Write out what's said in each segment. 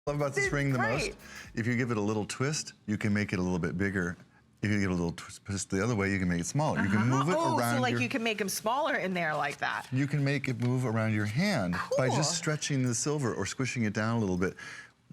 Love about this ring the most. If you give it a little twist, you can make it a little bit bigger. If you give it a little twist the other way, you can make it smaller. You can move it around. So like you can make them smaller in there like that. You can make it move around your hand by just stretching the silver or squishing it down a little bit.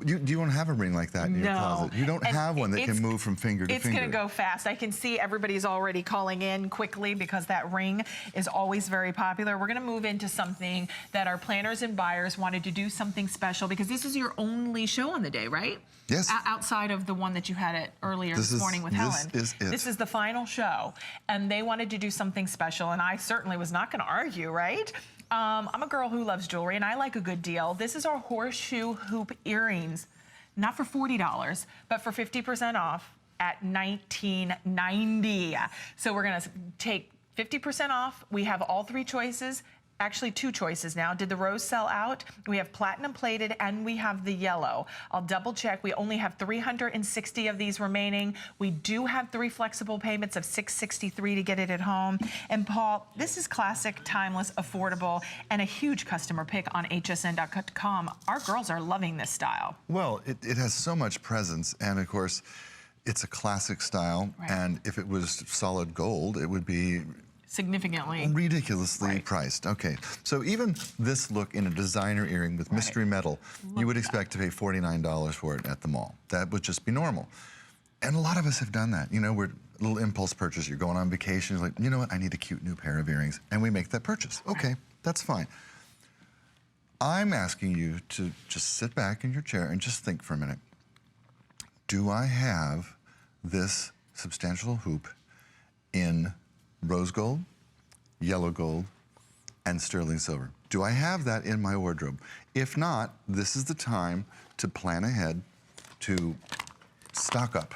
Do you want to have a ring like that in your closet? You don't have one that can move from finger to finger. It's going to go fast. I can see everybody's already calling in quickly because that ring is always very popular. We're going to move into something that our planners and buyers wanted to do something special because this is your only show on the day, right? Yes. Outside of the one that you had earlier this morning with Helen. This is it. This is the final show. And they wanted to do something special, and I certainly was not going to argue, right? I'm a girl who loves jewelry, and I like a good deal. This is our horseshoe hoop earrings, not for $40, but for 50% off at $19.90. So we're gonna take 50% off. We have all three choices. Actually, two choices now. Did the rose sell out? We have platinum plated and we have the yellow. I'll double check. We only have 360 of these remaining. We do have 3 flexible payments of $663 to get it at home. And Paul, this is classic, timeless, affordable, and a huge customer pick on hsn.com. Our girls are loving this style. Well, it has so much presence, and of course, it's a classic style, and if it was solid gold, it would be significantly ridiculously priced. Okay, so even this look in a designer earring with mystery metal, you would expect to pay $49 for it at the mall. That would just be normal. And a lot of us have done that. You know, we're a little impulse purchase. You're going on vacation, you're like, you know what, I need a cute new pair of earrings. And we make that purchase. Okay, that's fine. I'm asking you to just sit back in your chair and just think for a minute. Do I have this substantial hoop in rose gold, yellow gold, and sterling silver? Do I have that in my wardrobe? If not, this is the time to plan ahead, to stock up,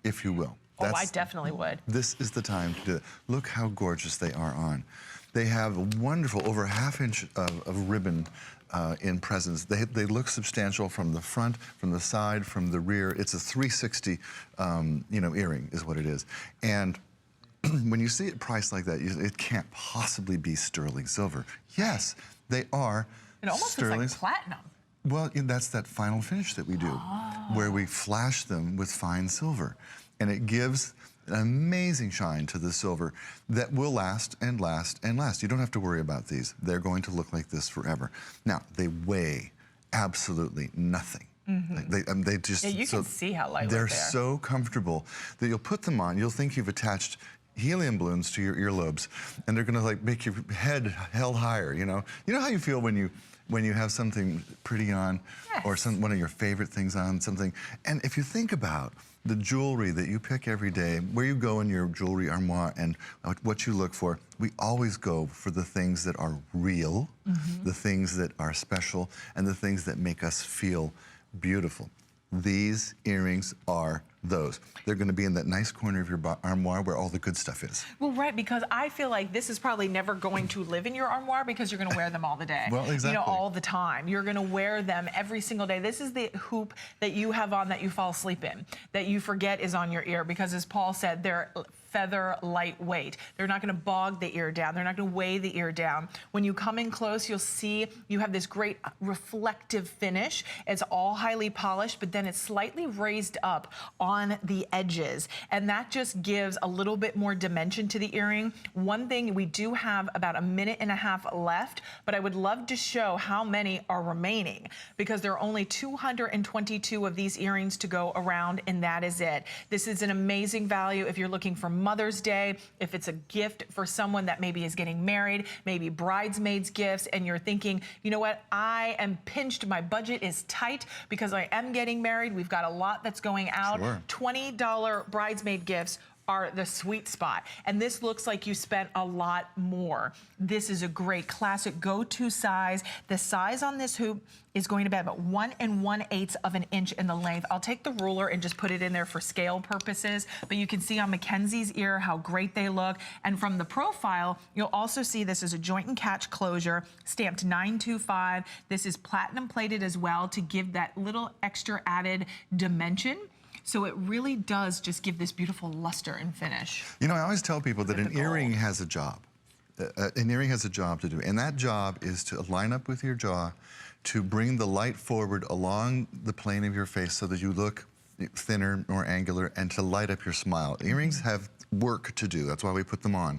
if you will. I definitely would. This is the time to do it. Look how gorgeous they are on. They have a wonderful, over a half-inch of ribbon in presence. They look substantial from the front, from the side, from the rear. It's a 360, earring is what it is. And when you see it priced like that, it can't possibly be sterling silver. Yes, they are. It almost looks like platinum. Well, that's that final finish that we do, where we flash them with fine silver. And it gives an amazing shine to the silver that will last and last and last. You don't have to worry about these. They're going to look like this forever. Now, they weigh absolutely nothing. They just, you can see how lightweight they're so comfortable that you'll put them on, you'll think you've attached helium balloons to your earlobes, and they're gonna like make your head held higher, you know? You know how you feel when you have something pretty on, or one of your favorite things on, something, and if you think about the jewelry that you pick every day, where you go in your jewelry armoire and what you look for, we always go for the things that are real, the things that are special, and the things that make us feel beautiful. These earrings are those. They're going to be in that nice corner of your armoire where all the good stuff is. Well, right, because I feel like this is probably never going to live in your armoire because you're going to wear them all the day. Well, exactly. You know, all the time. You're going to wear them every single day. This is the hoop that you have on that you fall asleep in, that you forget is on your ear because, as Paul said, they're feather lightweight. They're not going to bog the ear down. They're not going to weigh the ear down. When you come in close, you'll see you have this great reflective finish. It's all highly polished, but then it's slightly raised up on the edges, and that just gives a little bit more dimension to the earring. One thing, we do have about a minute and a half left, but I would love to show how many are remaining because there are only 222 of these earrings to go around, and that is it. This is an amazing value if you're looking for Mother's Day, if it's a gift for someone that maybe is getting married, maybe bridesmaids gifts, and you're thinking, you know what, I am pinched, my budget is tight because I am getting married. We've got a lot that's going out. $20 bridesmaid gifts are the sweet spot. And this looks like you spent a lot more. This is a great classic go-to size. The size on this hoop is going to be about 1 1/8 of an inch in the length. I'll take the ruler and just put it in there for scale purposes, but you can see on Mackenzie's ear how great they look. And from the profile, you'll also see this is a joint and catch closure, stamped 925. This is platinum plated as well to give that little extra added dimension. So it really does just give this beautiful luster and finish. You know, I always tell people that an earring has a job. An earring has a job to do, and that job is to line up with your jaw, to bring the light forward along the plane of your face so that you look thinner, more angular, and to light up your smile. Earrings have work to do. That's why we put them on.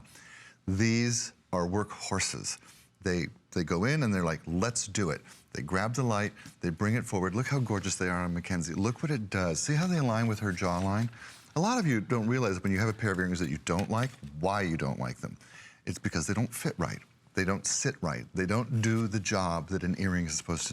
These are work horses. They go in and they're like, let's do it. They grab the light, they bring it forward. Look how gorgeous they are on Mackenzie. Look what it does. See how they align with her jawline? A lot of you don't realize when you have a pair of earrings that you don't like, why you don't like them. It's because they don't fit right. They don't sit right. They don't do the job that an earring is supposed to do.